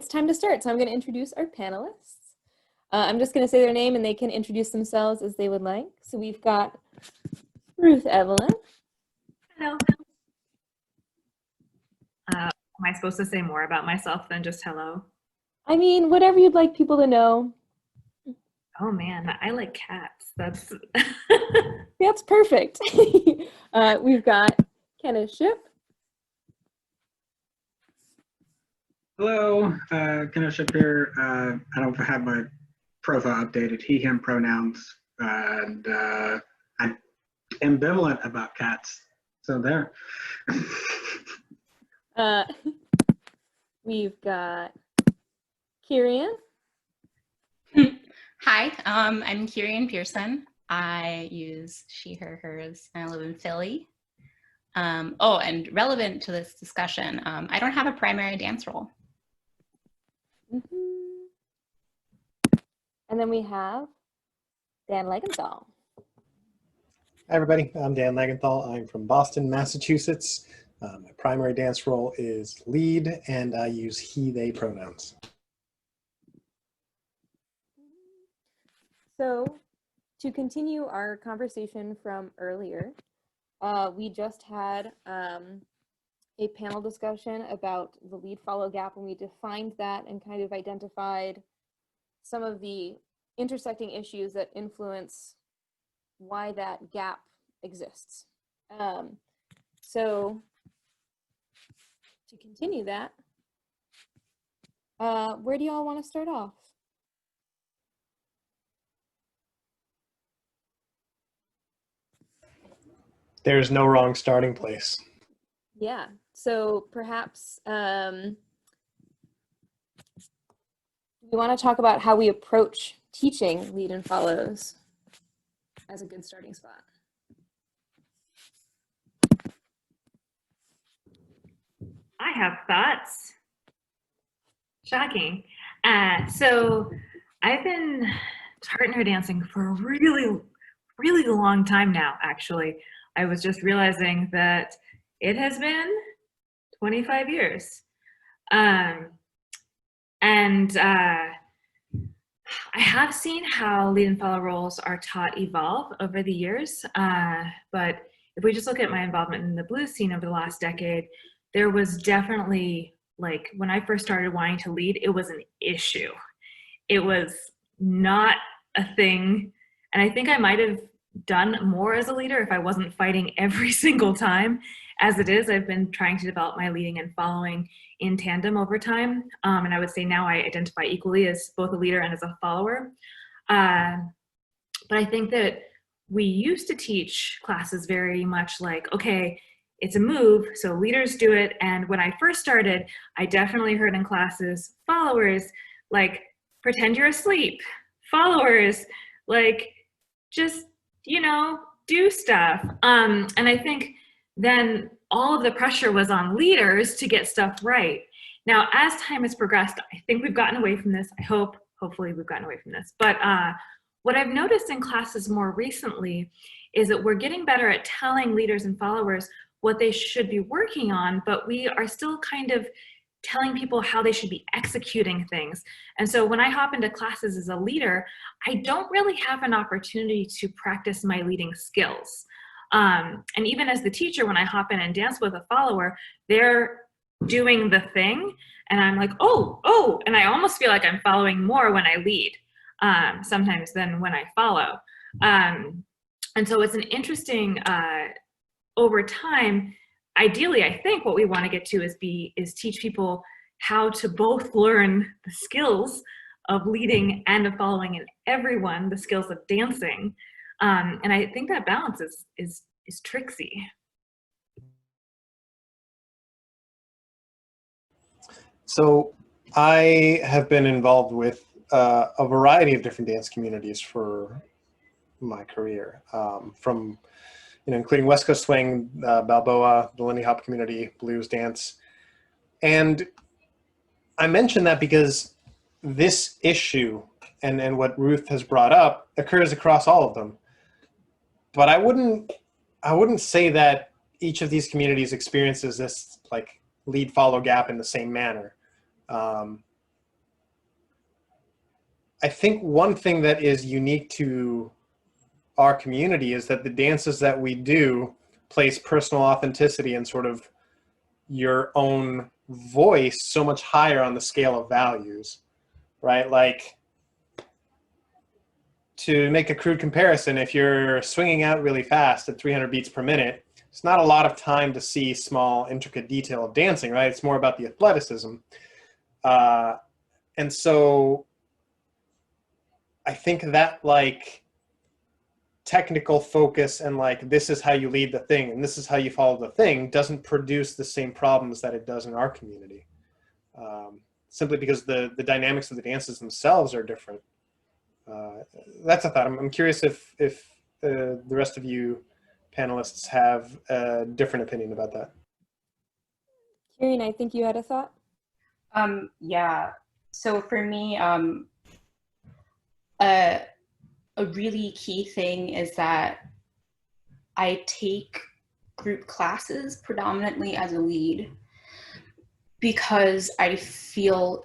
it's time to start. So I'm going to introduce our panelists. I'm just going to say their name and they can introduce themselves as they would like. So we've got Ruth Evelyn. Hello. Am I supposed to say more about myself than just hello? I mean, whatever you'd like people to know. Oh man, I like cats. That's That's perfect. We've got Kenneth Shipp. Hello, Kenneth Shipp here. I don't have my profile updated. He, him pronouns, and I'm ambivalent about cats. So there. We've got Kerian. Hi, I'm Kerian Pearson. I use she, her, hers, and I live in Philly. Oh, and relevant to this discussion, I don't have a primary dance role. And then we have Dan Legenthal. Hi everybody, I'm Dan Legenthal. I'm from Boston, Massachusetts. My primary dance role is lead, and I use he, they pronouns. So to continue our conversation from earlier, we just had a panel discussion about the lead-follow gap, and we defined that and kind of identified some of the intersecting issues that influence why that gap exists. So to continue that, where do y'all want to start off? There's no wrong starting place. Yeah, so perhaps we want to talk about how we approach teaching lead and follows as a good starting spot. I have thoughts. Shocking. So I've been partner dancing for a really long time now, actually. I was just realizing that it has been 25 years. I have seen how lead and follow roles are taught evolve over the years, but if we just look at my involvement in the blues scene over the last decade, there was definitely, like, when I first started wanting to lead, it was an issue. It was not a thing, and I think I might have done more as a leader if I wasn't fighting every single time. As it is, I've been trying to develop my leading and following in tandem over time, and I would say now I identify equally as both a leader and as a follower. But I think that we used to teach classes very much like, okay, it's a move, so leaders do it. And when I first started, I definitely heard in classes, followers, like, pretend you're asleep. Followers, like, just, you know, do stuff. And I think then all of the pressure was on leaders to get stuff right. Now, as time has progressed, I think we've gotten away from this. Hopefully we've gotten away from this. But what I've noticed in classes more recently is that we're getting better at telling leaders and followers what they should be working on, but we are still kind of telling people how they should be executing things. And so when I hop into classes as a leader, I don't really have an opportunity to practice my leading skills. And even as the teacher, when I hop in and dance with a follower, they're doing the thing, and I'm like, oh, and I almost feel like I'm following more when I lead, sometimes than when I follow. And so it's an interesting, over time, ideally, I think what we want to get to is teach people how to both learn the skills of leading and of following, and everyone the skills of dancing. And I think that balance is tricksy. So I have been involved with a variety of different dance communities for my career, from including West Coast Swing, Balboa, the Lindy Hop community, blues dance. And I mention that because this issue and what Ruth has brought up occurs across all of them. But I wouldn't say that each of these communities experiences this like lead follow gap in the same manner. I think one thing that is unique to our community is that the dances that we do place personal authenticity and sort of your own voice so much higher on the scale of values, right? Like, to make a crude comparison, if you're swinging out really fast at 300 beats per minute, it's not a lot of time to see small, intricate detail of dancing, right? It's more about the athleticism. And so I think that like technical focus and like, this is how you lead the thing and this is how you follow the thing doesn't produce the same problems that it does in our community. Simply because the dynamics of the dances themselves are different. That's a thought. I'm curious if the rest of you panelists have a different opinion about that. Kerian, I think you had a thought. Yeah. So for me, a really key thing is that I take group classes predominantly as a lead because I feel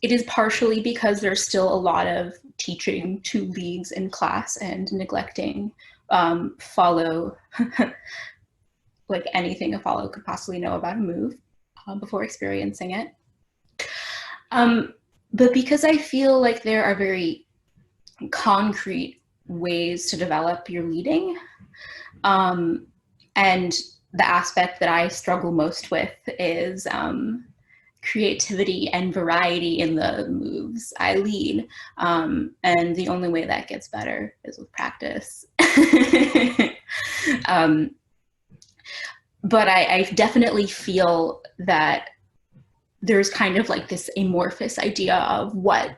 it is partially because there's still a lot of teaching to leads in class and neglecting follow, like anything a follow could possibly know about a move before experiencing it. But because I feel like there are very concrete ways to develop your leading, and the aspect that I struggle most with is creativity and variety in the moves I lead. And the only way that gets better is with practice. But I definitely feel that there's kind of like this amorphous idea of what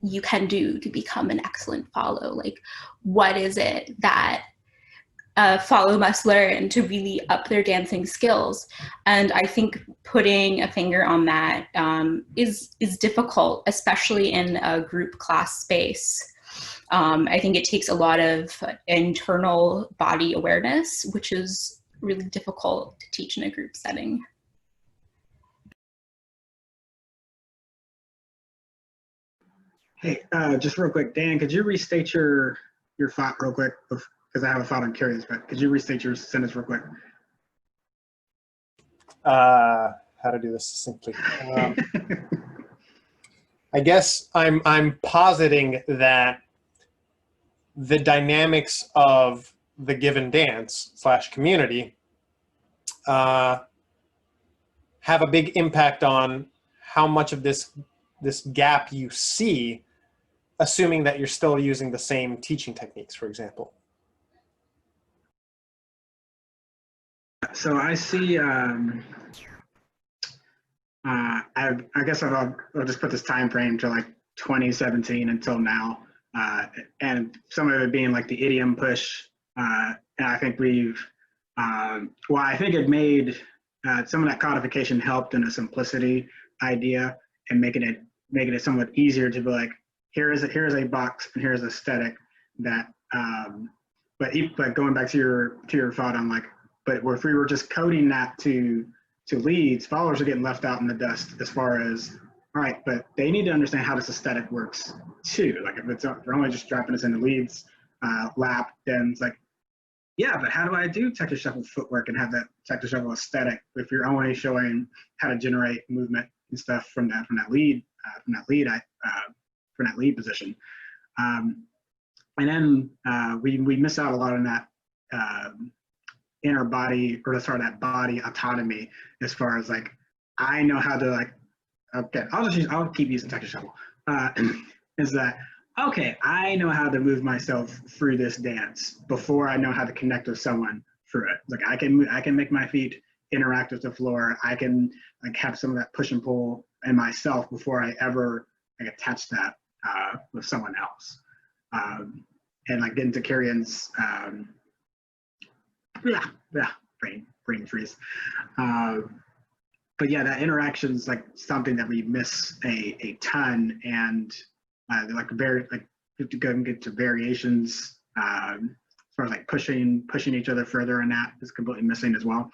you can do to become an excellent follow. Like, what is it that follow must learn to really up their dancing skills? And I think putting a finger on that is difficult, especially in a group class space. I think it takes a lot of internal body awareness, which is really difficult to teach in a group setting. Hey, just real quick, Dan, could you restate your thought real quick? Because I have a thought on Kerian's, but could you restate your sentence real quick? How to do this succinctly. I guess I'm positing that the dynamics of the given dance / community have a big impact on how much of this gap you see, assuming that you're still using the same teaching techniques, for example. So I see, I guess I'll just put this time frame to like 2017 until now, and some of it being like the idiom push, and I think we've, well, I think it made, some of that codification helped in a simplicity idea and making it somewhat easier to be like, here is a box and here's aesthetic that, but going back to your thought on like, but if we were just coding that to leads, followers are getting left out in the dust as far as, all right, but they need to understand how this aesthetic works too. Like if they're only just dropping us into leads lap, then it's like, yeah, but how do I do Texas Shuffle footwork and have that Texas Shuffle aesthetic if you're only showing how to generate movement and stuff from that lead position, and then we miss out a lot on that inner body, or that body autonomy, as far as like, I know how to like, okay, I'll keep using Texas Shuffle, is that, okay, I know how to move myself through this dance before I know how to connect with someone through it. Like I can make my feet interact with the floor. I can like have some of that push and pull in myself before I ever like attach that with someone else. And like getting to Kerian's, brain freeze. But yeah, that interaction is like something that we miss a ton, and like to go and get to variations as far as like pushing each other further, and that is completely missing as well.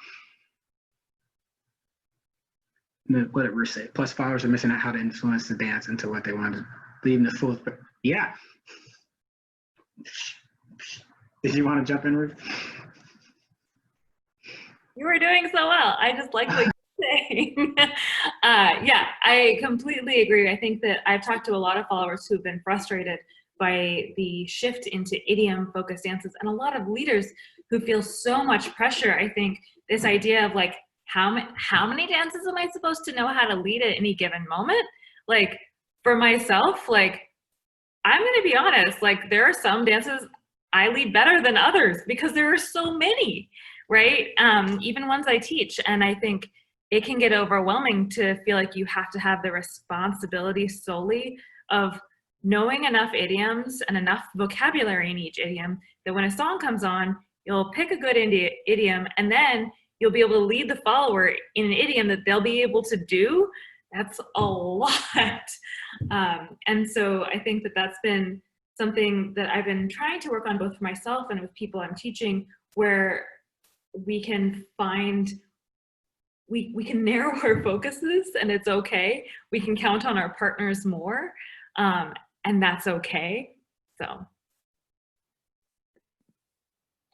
And what did Ruth say? Plus, followers are missing out how to influence the dance into what they want leading the full. Yeah. Did you want to jump in, Ruth? You were doing so well. I just like what you're saying. Yeah, I completely agree. I think that I've talked to a lot of followers who've been frustrated by the shift into idiom-focused dances, and a lot of leaders who feel so much pressure. I think this idea of like, how many dances am I supposed to know how to lead at any given moment? Like, for myself, like, I'm gonna be honest, like, there are some dances I lead better than others because there are so many, right? Even ones I teach. And I think it can get overwhelming to feel like you have to have the responsibility solely of knowing enough idioms and enough vocabulary in each idiom that when a song comes on, you'll pick a good idiom, and then you'll be able to lead the follower in an idiom that they'll be able to do. That's a lot. And so I think that that's been something that I've been trying to work on both for myself and with people I'm teaching, where we can find, we can narrow our focuses, and it's okay. We can count on our partners more, and that's okay. So.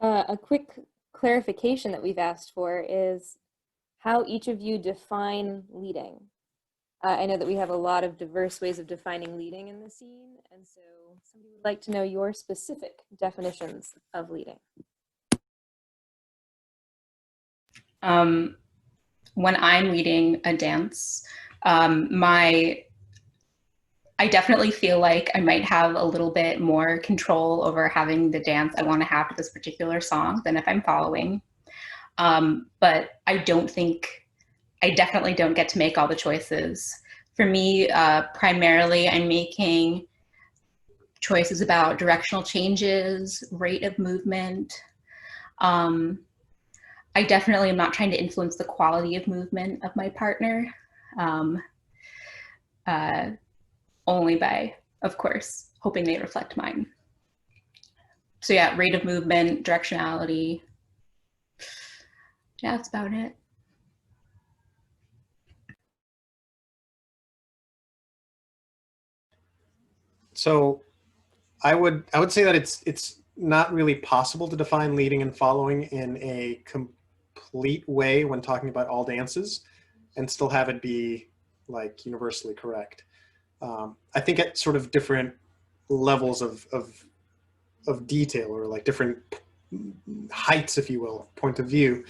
A quick clarification that we've asked for is how each of you define leading. I know that we have a lot of diverse ways of defining leading in the scene, and so somebody would like to know your specific definitions of leading. When I'm leading a dance, I definitely feel like I might have a little bit more control over having the dance I want to have to this particular song than if I'm following. But I definitely don't get to make all the choices. For me, primarily, I'm making choices about directional changes, rate of movement. I definitely am not trying to influence the quality of movement of my partner, only by, of course, hoping they reflect mine. So yeah, rate of movement, directionality. Yeah, that's about it. So I would say that it's not really possible to define leading and following in a complete way when talking about all dances and still have it be like universally correct. I think at sort of different levels of detail, or like different heights, if you will, point of view,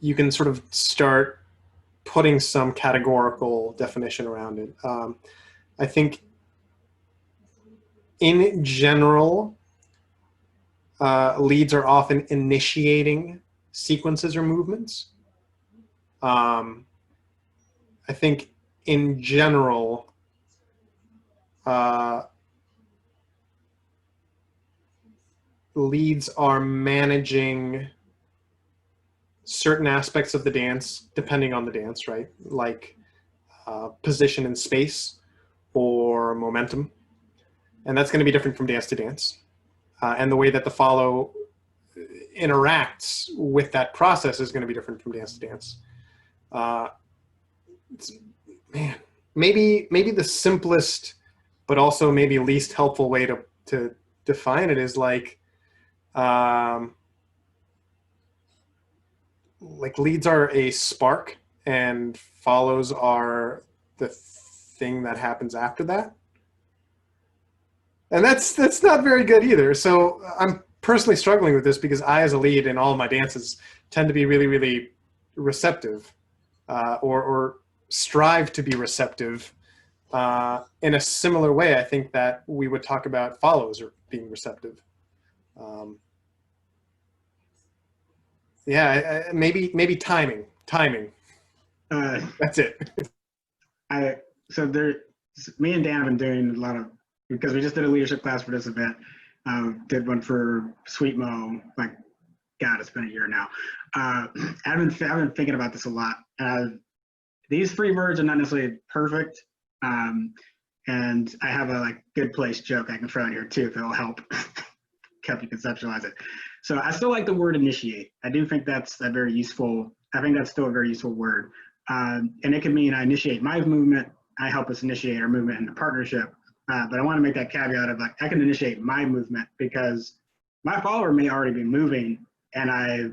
you can sort of start putting some categorical definition around it. I think in general, leads are often initiating sequences or movements. I think in general, leads are managing certain aspects of the dance depending on the dance, right? Like position in space or momentum. And that's going to be different from dance to dance. And the way that the follow interacts with that process is going to be different from dance to dance. Man, maybe the simplest, but also maybe least helpful way to define it is like leads are a spark and follows are the thing that happens after that. And that's not very good either. So I'm personally struggling with this because I, as a lead in all of my dances, tend to be really, really receptive, or strive to be receptive. In a similar way, I think that we would talk about follows or being receptive. Yeah, maybe timing. That's it. Me and Dan have been doing a lot of, because we just did a leadership class for this event. Did one for Sweet Mo, like, God, it's been a year now. I've been thinking about this a lot. These 3 words are not necessarily perfect. And I have a good place joke I can throw in here too, if it'll help you conceptualize it. So I still like the word initiate. I do think that's I think that's still a very useful word. And it can mean I initiate my movement, I help us initiate our movement in the partnership, But I want to make that caveat of like, I can initiate my movement because my follower may already be moving and I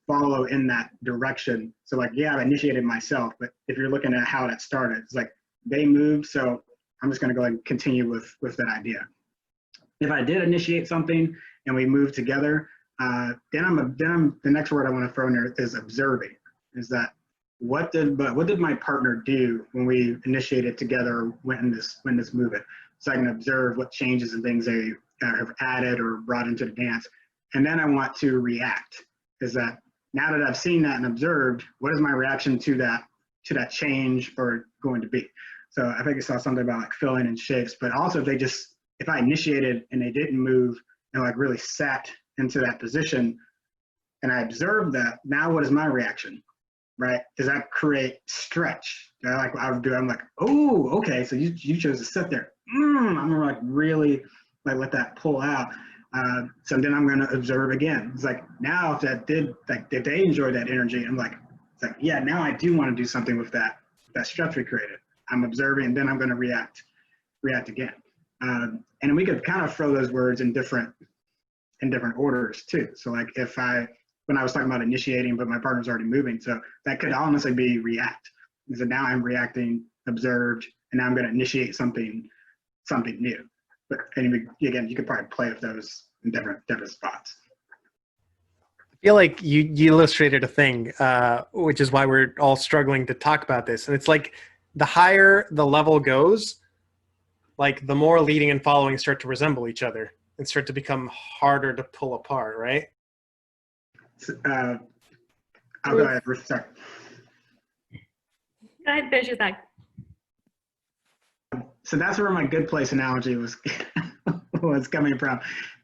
follow in that direction. So like, yeah, I initiated myself, but if you're looking at how that started, it's like they moved. So I'm just going to go ahead and continue with that idea. If I did initiate something and we move together, then the next word I want to throw in there is observing. Is that what did my partner do when we initiated together, went in this movement? So I can observe what changes and things they have added or brought into the dance, and then I want to react. Is that now that I've seen that and observed, what is my reaction to that change or going to be? So I think I saw something about like filling in shapes, but also if I initiated and they didn't move and like really sat into that position, and I observed that, now what is my reaction? Right? Does that create stretch? I'm like, oh, okay, so you chose to sit there. I'm gonna like really like let that pull out. So then I'm gonna observe again. It's like now if they enjoy that energy, I'm like, it's like, yeah, now I do want to do something with that stretch we created. I'm observing, and then I'm gonna react again. And we could kind of throw those words in different orders too. So like when I was talking about initiating, but my partner's already moving, so that could honestly be react. So now I'm reacting, observed, and now I'm going to initiate something new. But anyway, again, you could probably play with those in different spots. I feel like you illustrated a thing, which is why we're all struggling to talk about this. And it's like the higher the level goes, like the more leading and following start to resemble each other and start to become harder to pull apart, right? I'll go ahead, Ruth. Sorry. Go ahead, finish your thought. So that's where my good place analogy was coming from.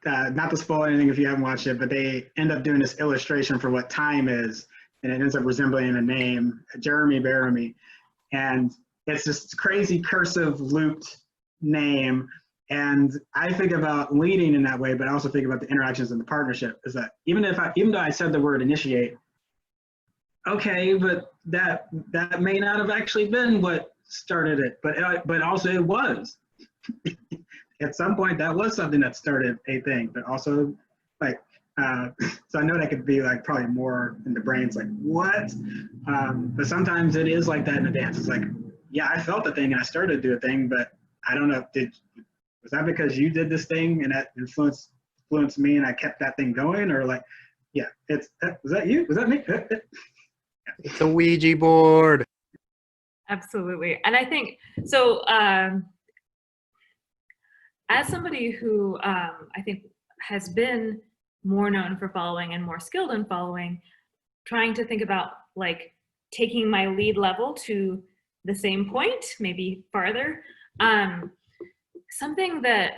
Not to spoil anything if you haven't watched it, but they end up doing this illustration for what time is, and it ends up resembling a name, Jeremy Bearimy. And it's this crazy cursive looped name. And I think about leading in that way, but I also think about the interactions in the partnership. Is that even though I said the word initiate, okay, but that may not have actually been what started it, but also it was. At some point, that was something that started a thing, but also like so I know that could be like probably more in the brains, like what? But sometimes it is like that in a dance. It's like, yeah, I felt the thing and I started to do a thing, but I don't know, was that because you did this thing and that influenced me and I kept that thing going? Or like, yeah, was that you? Was that me? It's a Ouija board. Absolutely. And I think, so as somebody who I think has been more known for following and more skilled in following, trying to think about like taking my lead level to the same point, maybe farther, something that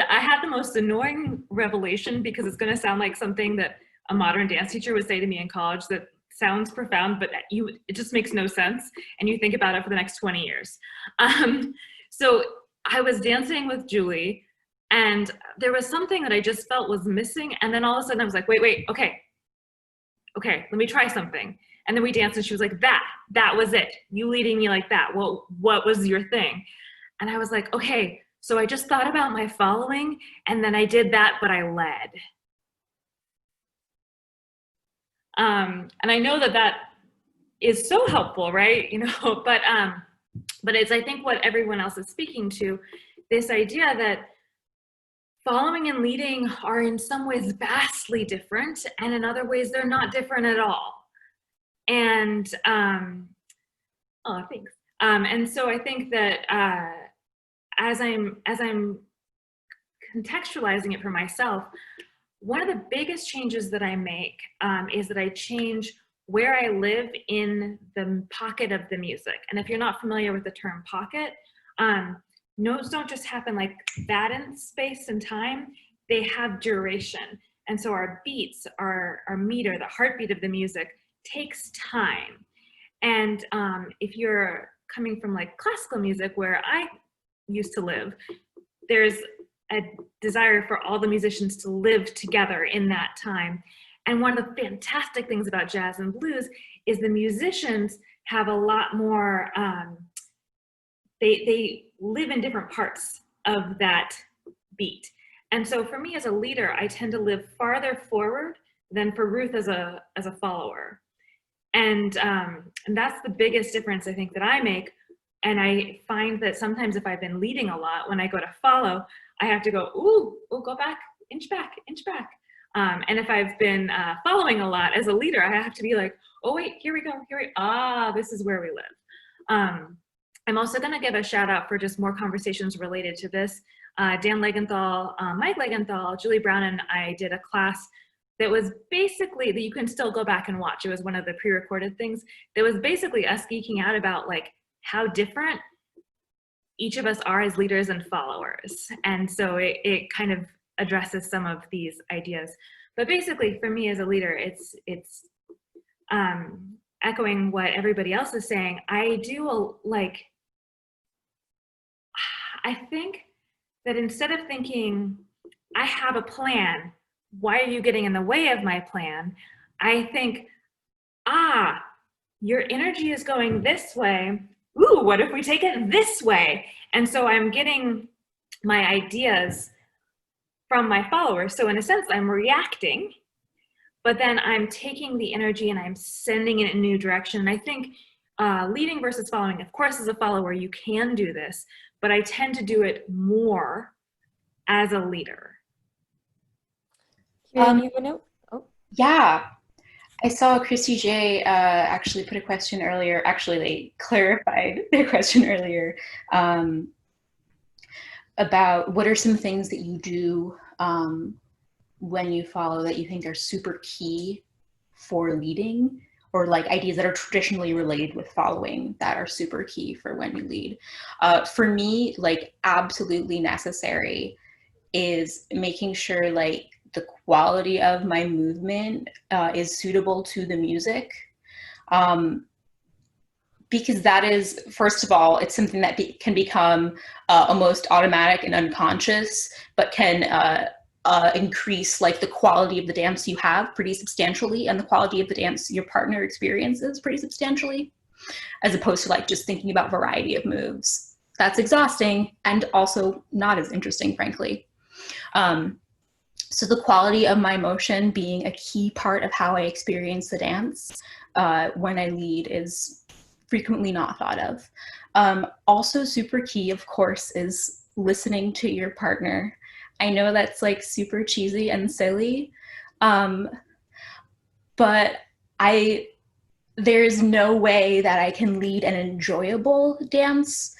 I had the most annoying revelation, because it's going to sound like something that a modern dance teacher would say to me in college that sounds profound, but it just makes no sense, and you think about it for the next 20 years. So I was dancing with Julie, and there was something that I just felt was missing, and then all of a sudden I was like, wait, okay, let me try something. And then we danced, and she was like, that was it. You leading me like that. Well, what was your thing? And I was like, okay, so I just thought about my following, and then I did that, but I led. And I know that is so helpful, right? You know, but it's, I think, what everyone else is speaking to, this idea that following and leading are in some ways vastly different, and in other ways they're not different at all. And oh, thanks. And so I think that as I'm contextualizing it for myself, one of the biggest changes that I make is that I change where I live in the pocket of the music. And if you're not familiar with the term pocket, notes don't just happen like that in space and time, they have duration. And so our beats, our meter, the heartbeat of the music takes time. And if you're coming from like classical music, where I used to live, there's a desire for all the musicians to live together in that time. And one of the fantastic things about jazz and blues is the musicians have a lot more, they live in different parts of that beat. And so for me as a leader, I tend to live farther forward than for Ruth as a follower. And that's the biggest difference I think that I make. And I find that sometimes if I've been leading a lot, when I go to follow, I have to go, ooh, go back, inch back, inch back. And if I've been following a lot as a leader, I have to be like, oh wait, here we go, this is where we live. I'm also gonna give a shout out for just more conversations related to this. Dan Legenthal, Mike Legenthal, Julie Brown and I did a class that was basically, that you can still go back and watch. It was one of the pre-recorded things. That was basically us geeking out about like how different each of us are as leaders and followers. And so it kind of addresses some of these ideas. But basically for me as a leader, it's echoing what everybody else is saying. I think that instead of thinking, I have a plan, why are you getting in the way of my plan? I think, your energy is going this way. Ooh, what if we take it this way? And so I'm getting my ideas from my followers. So in a sense, I'm reacting, but then I'm taking the energy and I'm sending it in a new direction. And I think leading versus following, of course, as a follower, you can do this, but I tend to do it more as a leader. Kerian, you have a note? Oh. Yeah, I saw Chrissy J actually put a question earlier. Actually, they clarified their question earlier about what are some things that you do when you follow that you think are super key for leading, or like ideas that are traditionally related with following that are super key for when you lead. For me, like absolutely necessary is making sure like the quality of my movement is suitable to the music. Because that is, first of all, it's something that can become almost automatic and unconscious, but can increase like the quality of the dance you have pretty substantially, and the quality of the dance your partner experiences pretty substantially, as opposed to like just thinking about variety of moves. That's exhausting and also not as interesting, frankly. So the quality of my motion being a key part of how I experience the dance when I lead is frequently not thought of. Also super key, of course, is listening to your partner. I know that's like super cheesy and silly, but there's no way that I can lead an enjoyable dance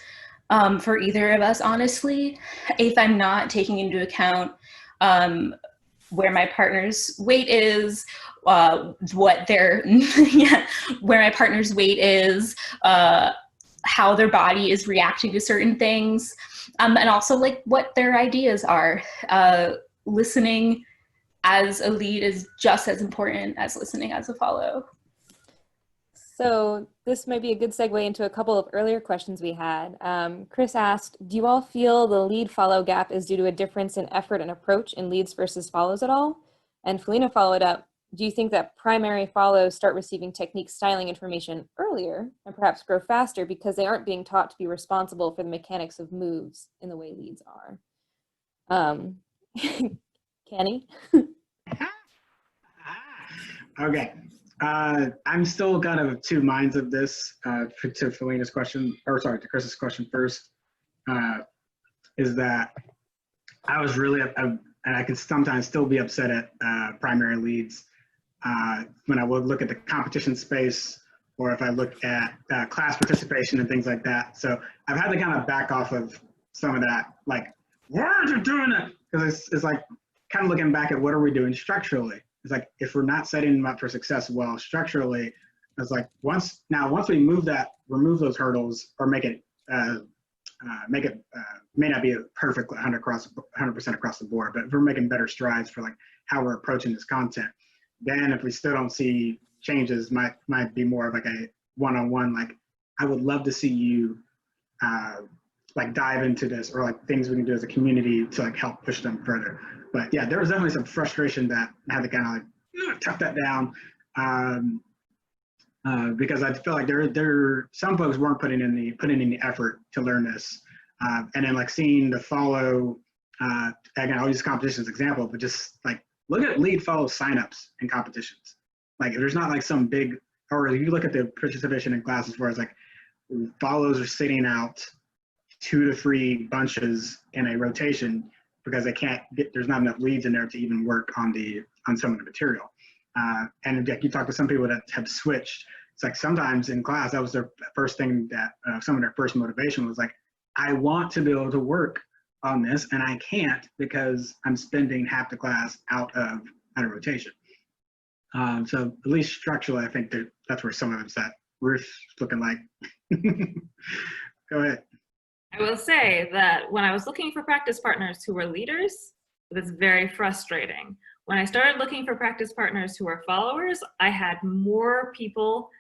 for either of us, honestly, if I'm not taking into account where my partner's weight is, what their, where my partner's weight is, how their body is reacting to certain things, and also like what their ideas are. Listening as a lead is just as important as listening as a follow. So this might be a good segue into a couple of earlier questions we had. Chris asked, do you all feel the lead-follow gap is due to a difference in effort and approach in leads versus follows at all? And Felina followed up, do you think that primary follows start receiving technique styling information earlier and perhaps grow faster because they aren't being taught to be responsible for the mechanics of moves in the way leads are? Kenny? Okay. I'm still kind of two minds of this. To Felina's question, or sorry, to Chris's question first, is that I was really, and I can sometimes still be upset at primary leads when I would look at the competition space, or if I look at class participation and things like that. So I've had to kind of back off of some of that, like, why are you doing it? Because it's like kind of looking back at what are we doing structurally. It's like, if we're not setting them up for success well structurally, it's like once we remove those hurdles, or make it may not be a perfect 100% across the board, but if we're making better strides for like how we're approaching this content, then if we still don't see changes, might be more of like a one-on-one, like, I would love to see you like dive into this, or like things we can do as a community to like help push them further. But yeah, there was definitely some frustration that I had to kind of like tuck that down, because I feel like some folks weren't putting in the effort to learn this, And then like seeing the follow, again, I'll use competition as an example, but just like look at lead follow signups in competitions. Like there's not like some big, or if you look at the participation in classes where it's like follows are sitting out 2 to 3 bunches in a rotation because they can't get, there's not enough leads in there to even work on some of the material. And like you talk to some people that have switched. It's like sometimes in class, that was their first thing that some of their first motivation was like, I want to be able to work on this and I can't because I'm spending half the class out of rotation. So at least structurally, I think that's where some of it's at. Ruth looking like, go ahead. I will say that when I was looking for practice partners who were leaders, it was very frustrating. When I started looking for practice partners who were followers, I had more people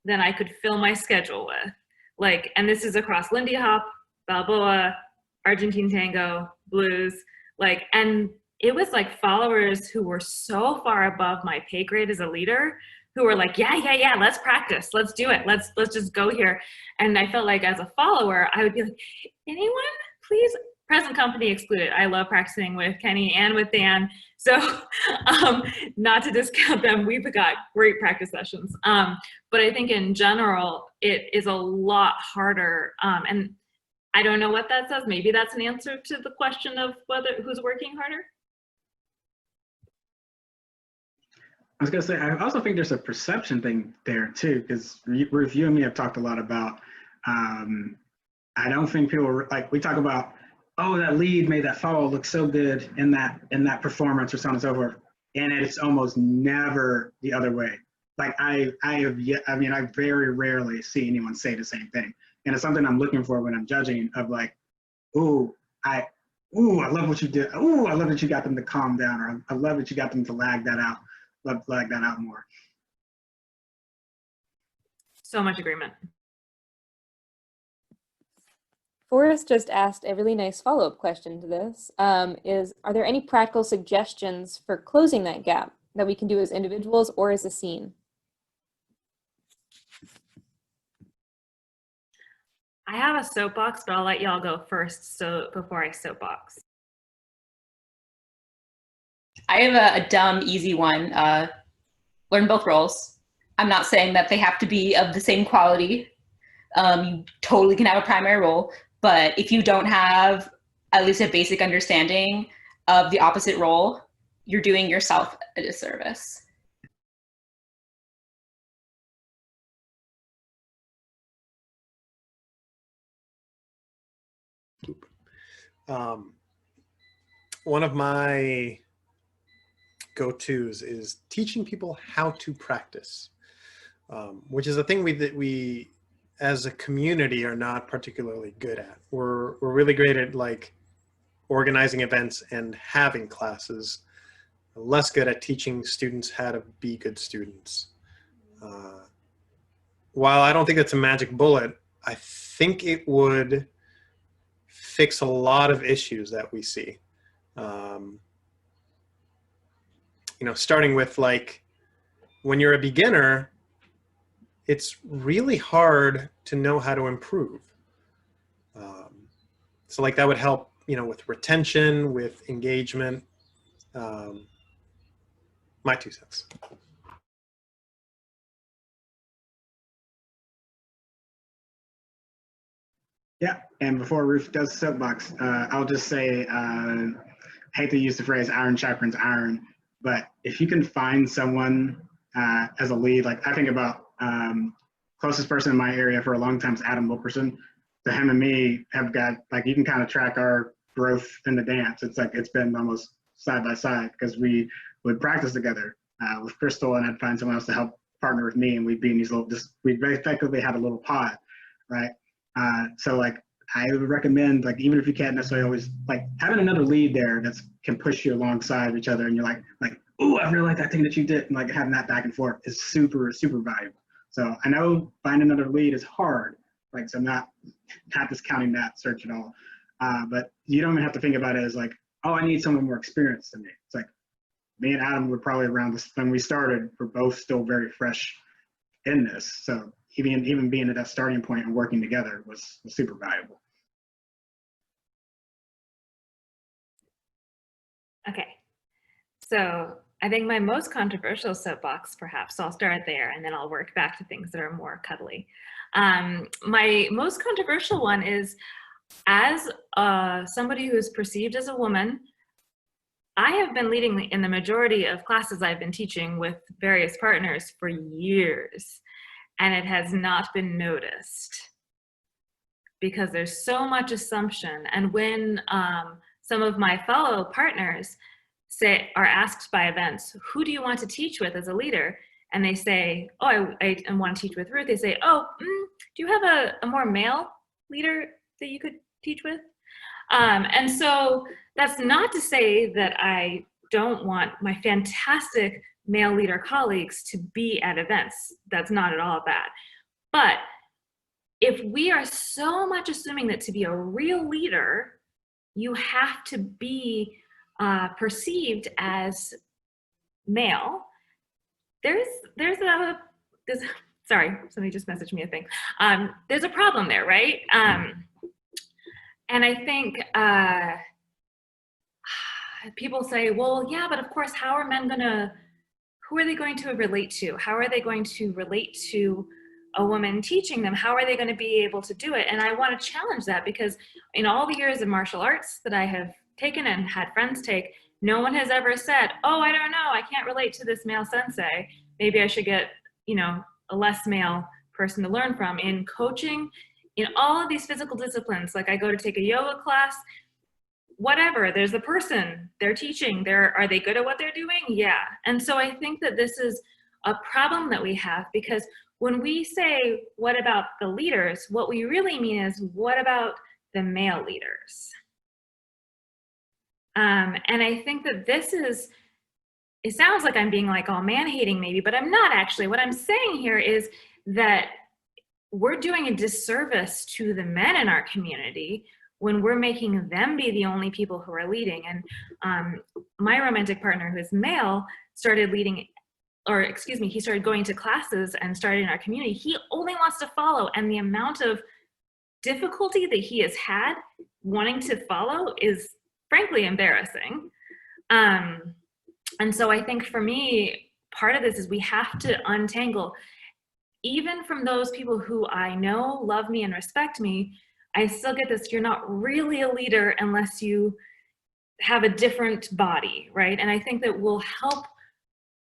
than I could fill my schedule with. Like, and this is across Lindy Hop, Balboa, Argentine Tango, Blues, like, and it was like followers who were so far above my pay grade as a leader who were like, yeah, let's practice, let's do it, let's just go here. And I felt like as a follower, I would be like, anyone, please, present company excluded. I love practicing with Kenny and with Dan. So not to discount them, we've got great practice sessions. But I think in general, it is a lot harder. And I don't know what that says. Maybe that's an answer to the question of who's working harder. I was gonna say, I also think there's a perception thing there too, because Ruth, you and me have talked a lot about, I don't think people, like we talk about, oh, that lead made that follow look so good in that performance or so on and so forth. And it's almost never the other way. Like I very rarely see anyone say the same thing. And it's something I'm looking for when I'm judging of like, I love what you did. I love that you got them to calm down, or I love that you got them to lag that out more. So much agreement. Forrest just asked a really nice follow-up question to this, are there any practical suggestions for closing that gap that we can do as individuals or as a scene? I have a soapbox, but I'll let y'all go first before I soapbox. I have a dumb, easy one. Learn both roles. I'm not saying that they have to be of the same quality. You totally can have a primary role, but if you don't have at least a basic understanding of the opposite role, you're doing yourself a disservice. One of my go-tos is teaching people how to practice, which is a thing that we as a community are not particularly good at. We're really great at like organizing events and having classes, less good at teaching students how to be good students. While I don't think it's a magic bullet, I think it would fix a lot of issues that we see. Starting with like, when you're a beginner, it's really hard to know how to improve. So like that would help, with retention, with engagement. My 2 cents. Yeah, and before Ruth does soapbox, I'll just say, I hate to use the phrase iron sharpens iron, but if you can find someone as a lead, like I think about closest person in my area for a long time is Adam Wilkerson. So him and me have got, like, you can kind of track our growth in the dance. It's like, it's been almost side by side because we would practice together with Crystal, and I'd find someone else to help partner with me, and we'd be in these little, we effectively had a little pod, right? So like, I would recommend, like, even if you can't necessarily always, like, having another lead there that can push you alongside each other, and you're like, oh, I really like that thing that you did, and like having that back and forth is super, super valuable. So I know finding another lead is hard, like, so I'm not discounting that search at all. But you don't even have to think about it as like, oh, I need someone more experienced than me. It's like, me and Adam were probably around this when we started. We're both still very fresh in this. So even being at that starting point and working together was super valuable. Okay. So I think my most controversial soapbox, perhaps, so I'll start there and then I'll work back to things that are more cuddly. My most controversial one is, as somebody who is perceived as a woman, I have been leading in the majority of classes I've been teaching with various partners for years, and it has not been noticed because there's so much assumption. And when some of my fellow partners are asked by events, who do you want to teach with as a leader? And they say, oh, I want to teach with Ruth. They say, oh, do you have a more male leader that you could teach with? And so that's not to say that I don't want my fantastic male leader colleagues to be at events. That's not at all bad. But if we are so much assuming that to be a real leader, you have to be perceived as male, sorry, somebody just messaged me a thing. There's a problem there, right? And I think people say, well, yeah, but of course, who are they going to relate to? How are they going to relate to a woman teaching them? How are they going to be able to do it? And I want to challenge that, because in all the years of martial arts that I have taken and had friends take, no one has ever said, oh, I don't know, I can't relate to this male sensei. Maybe I should get, a less male person to learn from. In coaching, in all of these physical disciplines, like I go to take a yoga class, whatever, there's a person, they're teaching, are they good at what they're doing? Yeah. And so I think that this is a problem that we have, because when we say, what about the leaders, what we really mean is, what about the male leaders? And I think that it sounds like I'm being like all man-hating maybe, but I'm not actually. What I'm saying here is that we're doing a disservice to the men in our community when we're making them be the only people who are leading. And my romantic partner, who is male, started leading, he started going to classes and started in our community. He only wants to follow, and the amount of difficulty that he has had wanting to follow is frankly embarrassing. And so I think for me, part of this is we have to untangle, even from those people who I know love me and respect me, I still get this, you're not really a leader unless you have a different body, right? And I think that will help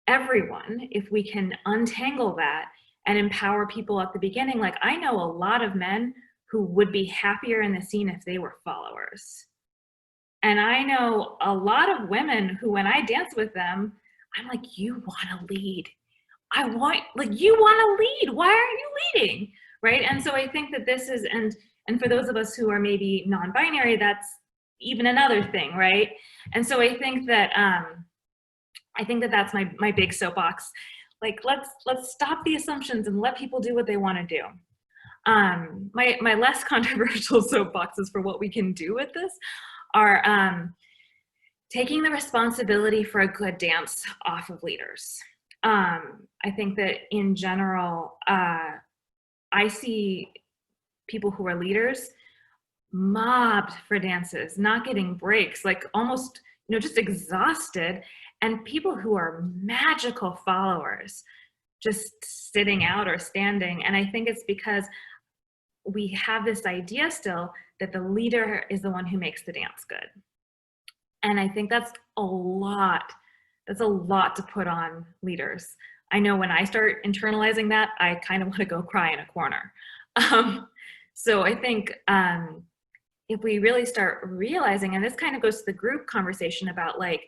everyone if we can untangle that and empower people at the beginning. Like, I know a lot of men who would be happier in the scene if they were followers. And I know a lot of women who, when I dance with them, I'm like, you want to lead. You want to lead. Why aren't you leading? Right? And so I think that this is, and for those of us who are maybe non-binary, that's even another thing, right? And so I think that that's my big soapbox. Like, let's stop the assumptions and let people do what they want to do. My less controversial soapboxes for what we can do with this are taking the responsibility for a good dance off of leaders. I think that in general, I see people who are leaders mobbed for dances, not getting breaks, like almost, just exhausted, and people who are magical followers just sitting out or standing. And I think it's because we have this idea still that the leader is the one who makes the dance good. And I think that's a lot to put on leaders. I know when I start internalizing that, I kind of want to go cry in a corner. So I think if we really start realizing, and this kind of goes to the group conversation about like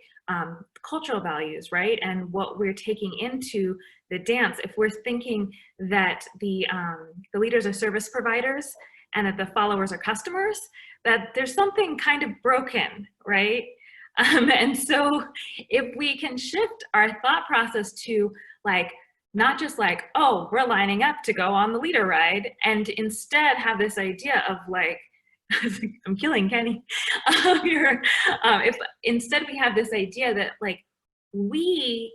cultural values, right? And what we're taking into the dance. If we're thinking that the leaders are service providers and that the followers are customers, that there's something kind of broken, right? And so if we can shift our thought process to like, not just like, oh, we're lining up to go on the leader ride, and instead have this idea of like, I'm killing Kenny here. If instead we have this idea that like, we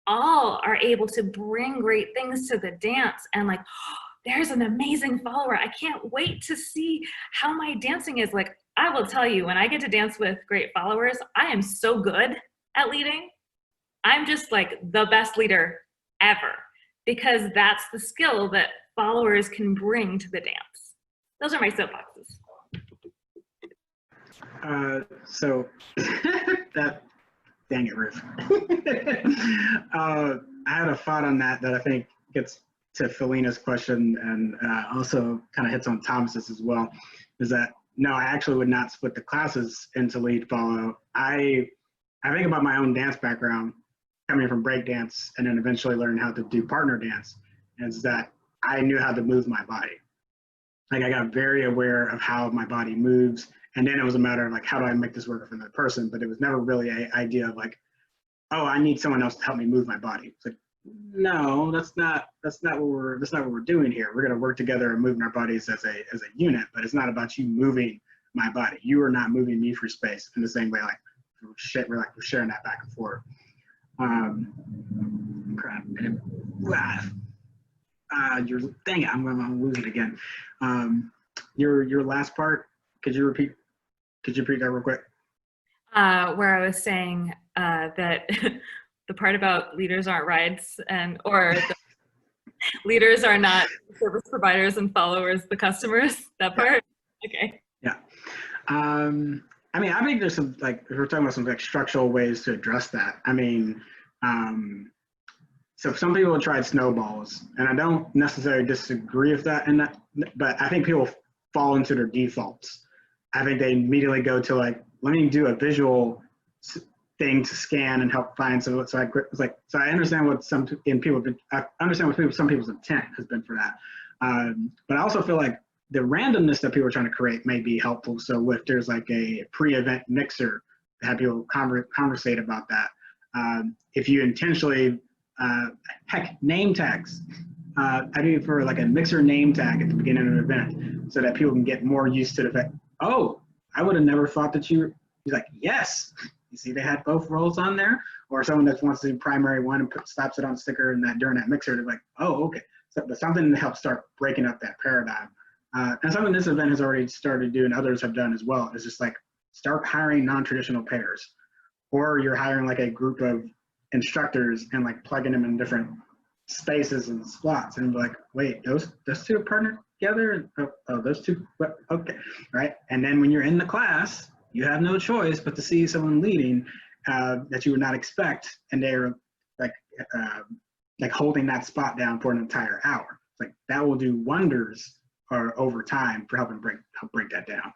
all are able to bring great things to the dance, and like, oh, there's an amazing follower, I can't wait to see how my dancing is. Like, I will tell you, when I get to dance with great followers, I am so good at leading. I'm just like the best leader ever, because that's the skill that followers can bring to the dance. Those are my soapboxes. So that, dang it, Ruth. I had a thought on that I think gets to Felina's question, and also kind of hits on Thomas's as well, is that no, I actually would not split the classes into lead follow. I think about my own dance background, coming from breakdance and then eventually learning how to do partner dance, is that I knew how to move my body. Like, I got very aware of how my body moves, and then it was a matter of like, how do I make this work for another person? But it was never really an idea of like, oh, I need someone else to help me move my body. It's like, no, that's not what we're doing here. We're going to work together and moving our bodies as a unit, but it's not about you moving my body. You are not moving me through space in the same way. Like, we're sharing that back and forth. Crap. Dang it, I'm gonna lose it again. Your last part, could you repeat that real quick? Where I was saying that the part about leaders aren't rides, or the leaders are not service providers and followers the customers, that part? Okay. Yeah. I mean, I think there's some, like, if we're talking about some like structural ways to address that. I mean, so some people have tried snowballs, and I don't necessarily disagree with that, but I think people fall into their defaults. I think they immediately go to like, let me do a visual thing to scan and help find. So I understand what some people's intent has been for that. But I also feel like the randomness that people are trying to create may be helpful. So if there's like a pre-event mixer, to have people conversate about that. If you intentionally, name tags. I do for like a mixer name tag at the beginning of an event, so that people can get more used to the fact, oh, I would have never thought that you're like, yes, you see they had both roles on there, or someone that wants to do primary one and slaps it on a sticker and that during that mixer, they're like, oh, okay. So, but something to help start breaking up that paradigm. And something this event has already started doing, others have done as well, is just like start hiring non-traditional pairs, or you're hiring like a group of instructors and like plugging them in different spaces and slots, and like, wait, those two are partnered together? Oh, those two, okay, right? And then when you're in the class, you have no choice but to see someone leading that you would not expect, and they're like holding that spot down for an entire hour. Like, that will do wonders over time for help break that down.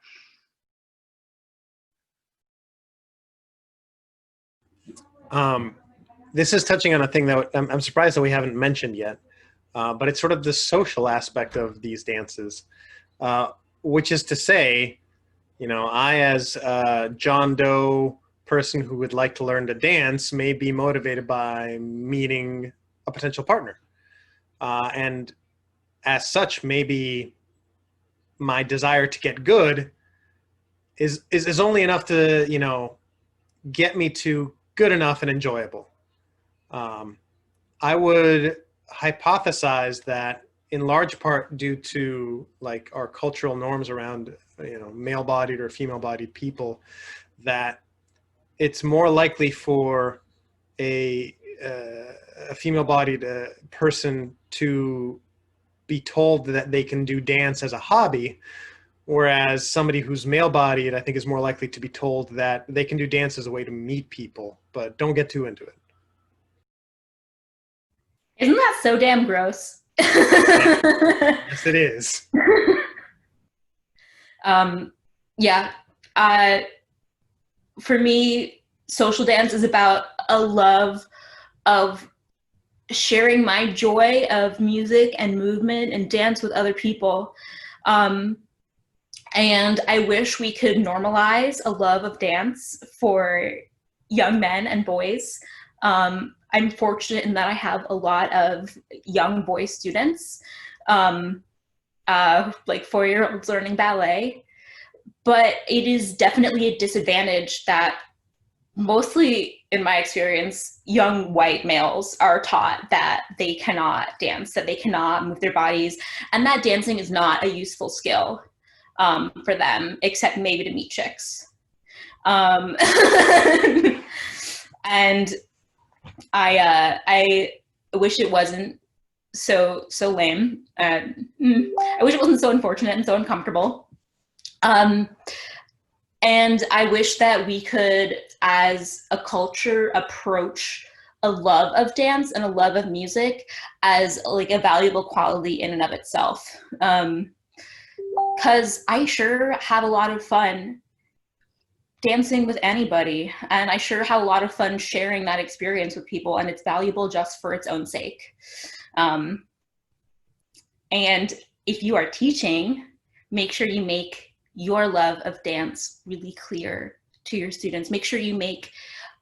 This is touching on a thing that I'm surprised that we haven't mentioned yet, but it's sort of the social aspect of these dances, which is to say, you know, I as a John Doe person who would like to learn to dance may be motivated by meeting a potential partner. And as such, maybe my desire to get good is only enough to, you know, get me to good enough and enjoyable. I would hypothesize that in large part due to like our cultural norms around, you know, male-bodied or female-bodied people, that it's more likely for a female-bodied person to be told that they can do dance as a hobby, whereas somebody who's male-bodied, I think, is more likely to be told that they can do dance as a way to meet people, but don't get too into it. Isn't that so damn gross? Yes, it is. Yeah. For me, social dance is about a love of sharing my joy of music and movement and dance with other people. And I wish we could normalize a love of dance for young men and boys. I'm fortunate in that I have a lot of young boy students, like 4-year-olds learning ballet. But it is definitely a disadvantage that mostly, in my experience, young white males are taught that they cannot dance, that they cannot move their bodies, and that dancing is not a useful skill. for them, except maybe to meet chicks. And I wish it wasn't so lame. I wish it wasn't so unfortunate and so uncomfortable. And I wish that we could, as a culture, approach a love of dance and a love of music as like a valuable quality in and of itself. Because I sure have a lot of fun dancing with anybody, and I sure have a lot of fun sharing that experience with people, and it's valuable just for its own sake. And if you are teaching, make sure you make your love of dance really clear to your students. Make sure you make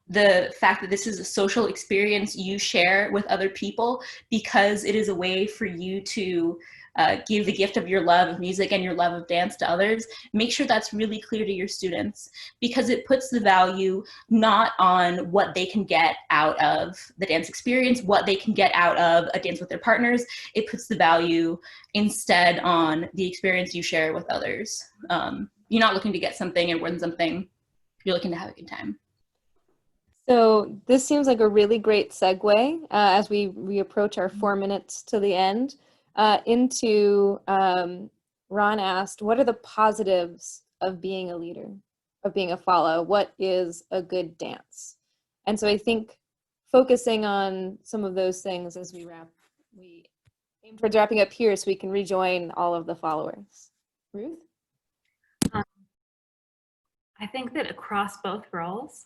the fact that this is a social experience you share with other people, because it is a way for you to give the gift of your love of music and your love of dance to others. Make sure that's really clear to your students, because it puts the value not on what they can get out of the dance experience, what they can get out of a dance with their partners. It puts the value instead on the experience you share with others. You're not looking to get something and win something. You're looking to have a good time. So this seems like a really great segue as we approach our 4 minutes to the end into Ron asked, what are the positives of being a leader, of being a follow? What is a good dance? And so I think focusing on some of those things as we aim towards wrapping up here so we can rejoin all of the followers. Ruth? I think that across both roles,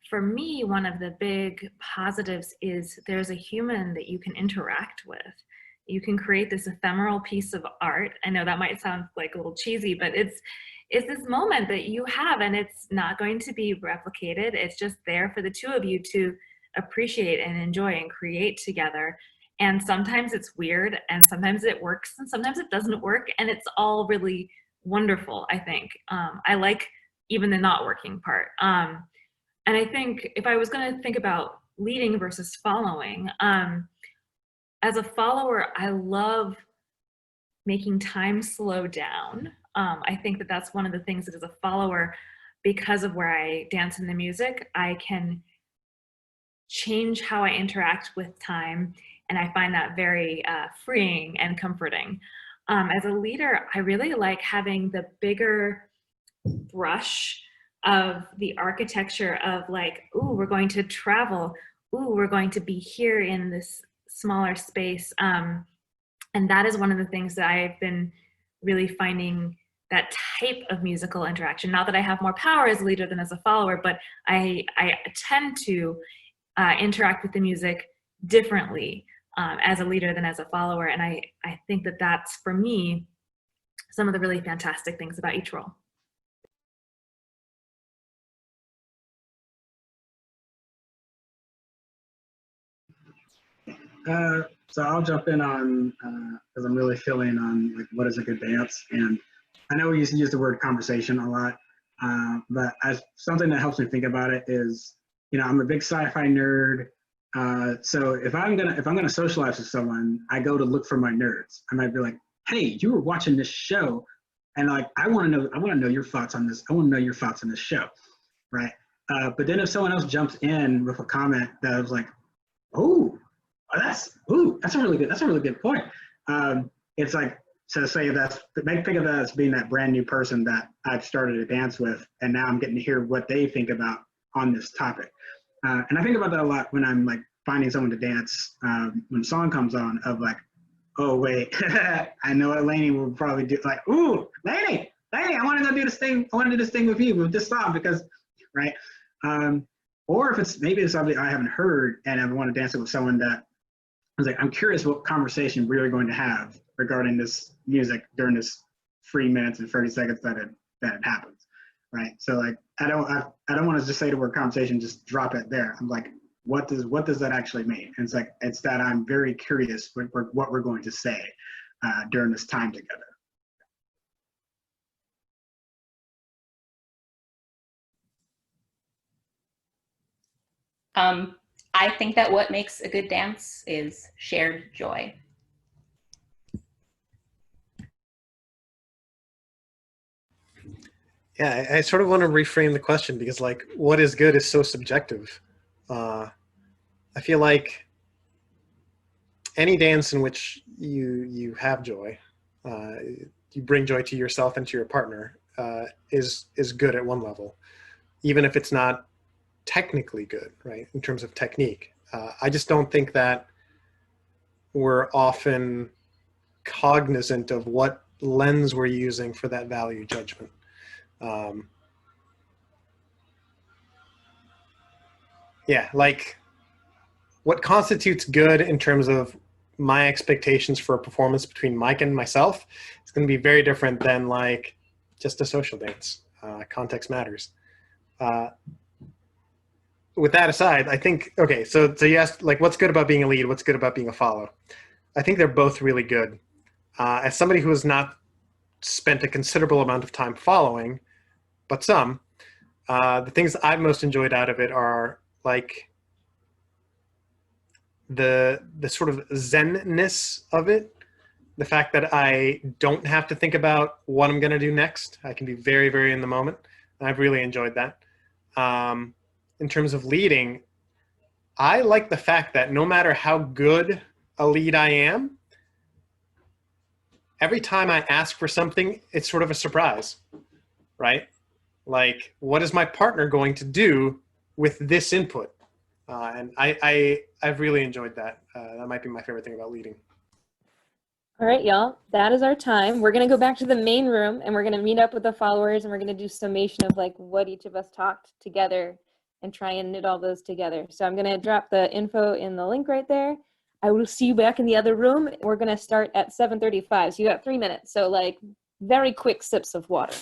for me, one of the big positives is there's a human that you can interact with. You can create this ephemeral piece of art. I know that might sound like a little cheesy, but it's this moment that you have, and it's not going to be replicated. It's just there for the two of you to appreciate and enjoy and create together. And sometimes it's weird, and sometimes it works, and sometimes it doesn't work, and it's all really wonderful, I think. I like even the not working part. And I think if I was going to think about leading versus following, as a follower, I love making time slow down. I think that that's one of the things that as a follower, because of where I dance in the music, I can change how I interact with time, and I find that very freeing and comforting. As a leader, I really like having the bigger brush of the architecture of like, ooh, we're going to travel, ooh, we're going to be here in this smaller space. And that is one of the things that I've been really finding, that type of musical interaction. Not that I have more power as a leader than as a follower, but I tend to interact with the music differently as a leader than as a follower. And I think that that's, for me, some of the really fantastic things about each role. So I'll jump in on, because I'm really feeling on like what is a good dance. And I know we used to use the word conversation a lot, but something that helps me think about it is, I'm a big sci-fi nerd. So if I'm gonna socialize with someone, I go to look for my nerds. I might be like, hey, you were watching this show, and like I want to know your thoughts on this. I want to know your thoughts on this show, right? But then if someone else jumps in with a comment that was like, that's a really good point. It's like, so say think of that as being that brand new person that I've started to dance with, and now I'm getting to hear what they think about on this topic. And I think about that a lot when I'm like finding someone to dance, when a song comes on, of like, oh wait, I know what Lainey will probably do, like, ooh, Lainey, I want to go do this thing. I want to do this thing with you with this song because, right? Or if maybe it's something I haven't heard and I want to dance it with someone that I was like, I'm curious what conversation we're going to have regarding this music during this 3 minutes and 30 seconds that it happens, right? So like, I don't want to just say the word conversation, just drop it there. I'm like, what does that actually mean? And it's that I'm very curious what we're going to say during this time together. I think that what makes a good dance is shared joy. Yeah, I sort of want to reframe the question because like what is good is so subjective. I feel like any dance in which you have joy, you bring joy to yourself and to your partner, is good at one level, even if it's not technically good, right? In terms of technique, I just don't think that we're often cognizant of what lens we're using for that value judgment. Yeah, like what constitutes good in terms of my expectations for a performance between Mike and myself is going to be very different than like just a social dance. Context matters. With that aside, I think, okay, so you asked like what's good about being a lead, what's good about being a follow. I think they're both really good. As somebody who has not spent a considerable amount of time following, but some, the things I've most enjoyed out of it are like the sort of zen-ness of it, the fact that I don't have to think about what I'm going to do next. I can be very, very in the moment. And I've really enjoyed that. In terms of leading, I like the fact that no matter how good a lead I am, every time I ask for something, it's sort of a surprise, right? Like, what is my partner going to do with this input? And I've really enjoyed that. That might be my favorite thing about leading. All right, y'all, that is our time. We're going to go back to the main room and we're going to meet up with the followers and we're going to do summation of like what each of us talked together and try and knit all those together. So I'm going to drop the info in the link right there. I will see you back in the other room. We're going to start at 7:35. So you got 3 minutes. So like very quick sips of water.